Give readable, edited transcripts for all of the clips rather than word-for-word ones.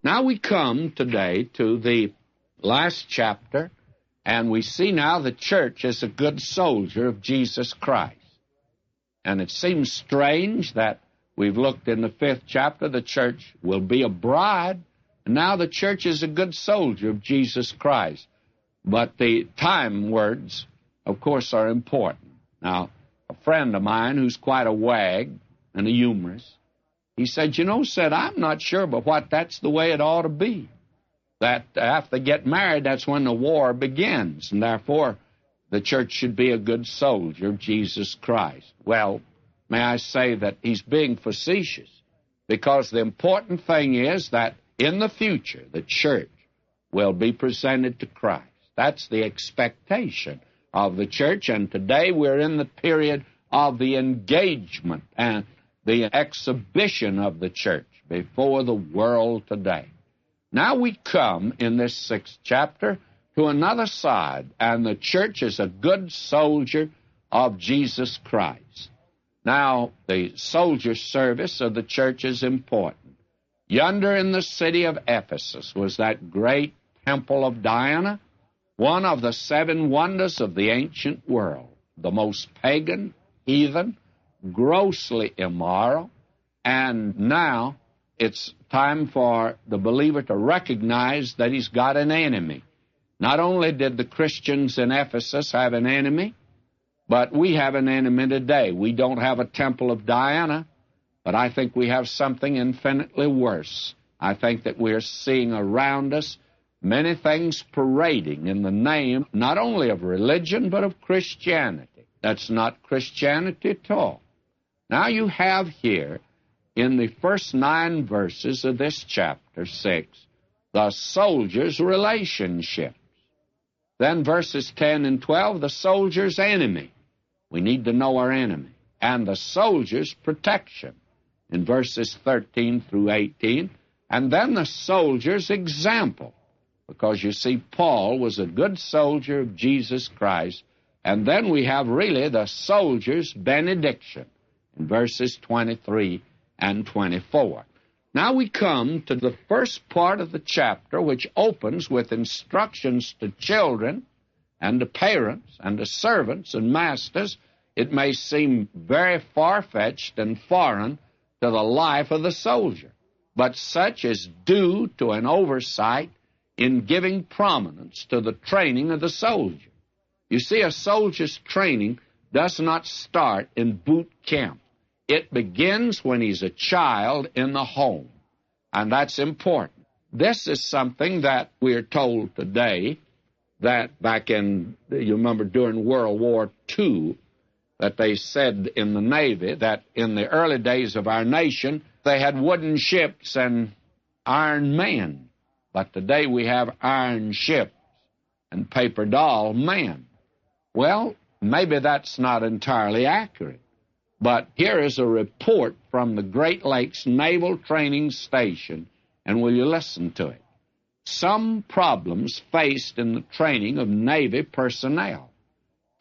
Now we come today to the last chapter, and we see now the church is a good soldier of Jesus Christ. And it seems strange that we've looked in the 5th chapter, the church will be a bride, and now the church is a good soldier of Jesus Christ. But the time words, of course, are important. Now, a friend of mine who's quite a wag and a humorist, he said, I'm not sure, but that's the way it ought to be. That after they get married, that's when the war begins, and therefore the church should be a good soldier of Jesus Christ. Well, may I say that he's being facetious, because the important thing is that in the future, the church will be presented to Christ. That's the expectation of the church, and today we're in the period of the engagement and the exhibition of the church before the world today. Now we come in this 6th chapter to another side, and the church is a good soldier of Jesus Christ. Now, the soldier service of the church is important. Yonder in the city of Ephesus was that great temple of Diana, one of the 7 wonders of the ancient world, the most pagan, heathen, grossly immoral, and now it's time for the believer to recognize that he's got an enemy. Not only did the Christians in Ephesus have an enemy, but we have an enemy today. We don't have a temple of Diana, but I think we have something infinitely worse. I think that we're seeing around us many things parading in the name not only of religion, but of Christianity. That's not Christianity at all. Now you have here, in the first 9 verses of this chapter 6, the soldier's relationships. Then verses 10 and 12, the soldier's enemy. We need to know our enemy. And the soldier's protection in verses 13 through 18. And then the soldier's example. Because you see, Paul was a good soldier of Jesus Christ. And then we have really the soldier's benediction in verses 23 and 24. Now we come to the first part of the chapter, which opens with instructions to children and to parents and to servants and masters. It may seem very far-fetched and foreign to the life of the soldier, but such is due to an oversight in giving prominence to the training of the soldier. You see, a soldier's training does not start in boot camp. It begins when he's a child in the home, and that's important. This is something that we're told today that back in, you remember during World War II, that they said in the Navy that in the early days of our nation, they had wooden ships and iron men. But today we have iron ships and paper doll men. Well, maybe that's not entirely accurate. But here is a report from the Great Lakes Naval Training Station, and will you listen to it? Some problems faced in the training of Navy personnel.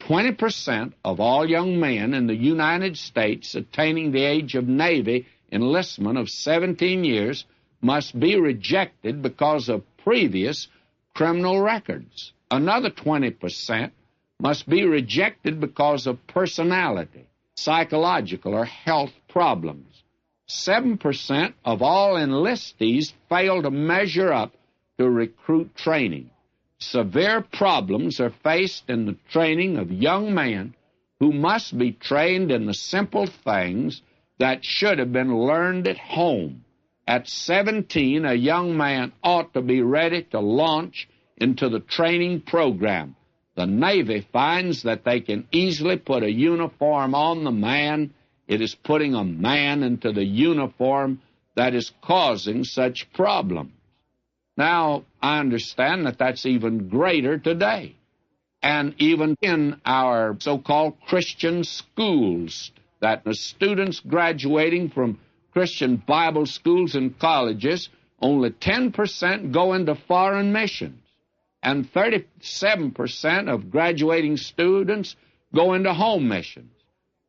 20% of all young men in the United States attaining the age of Navy enlistment of 17 years must be rejected because of previous criminal records. Another 20% must be rejected because of personality, psychological or health problems. 7% of all enlistees fail to measure up to recruit training. Severe problems are faced in the training of young men who must be trained in the simple things that should have been learned at home. At 17, a young man ought to be ready to launch into the training program. The Navy finds that they can easily put a uniform on the man. It is putting a man into the uniform that is causing such problems. Now, I understand that that's even greater today. And even in our so-called Christian schools, that the students graduating from Christian Bible schools and colleges, only 10% go into foreign missions. And 37% of graduating students go into home missions.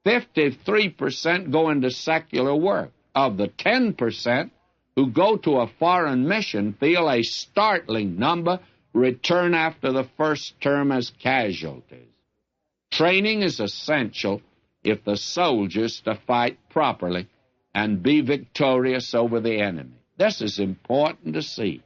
53% go into secular work. Of the 10%, who go to a foreign mission feel a startling number return after the first term as casualties. Training is essential if the soldiers to fight properly and be victorious over the enemy. This is important to see.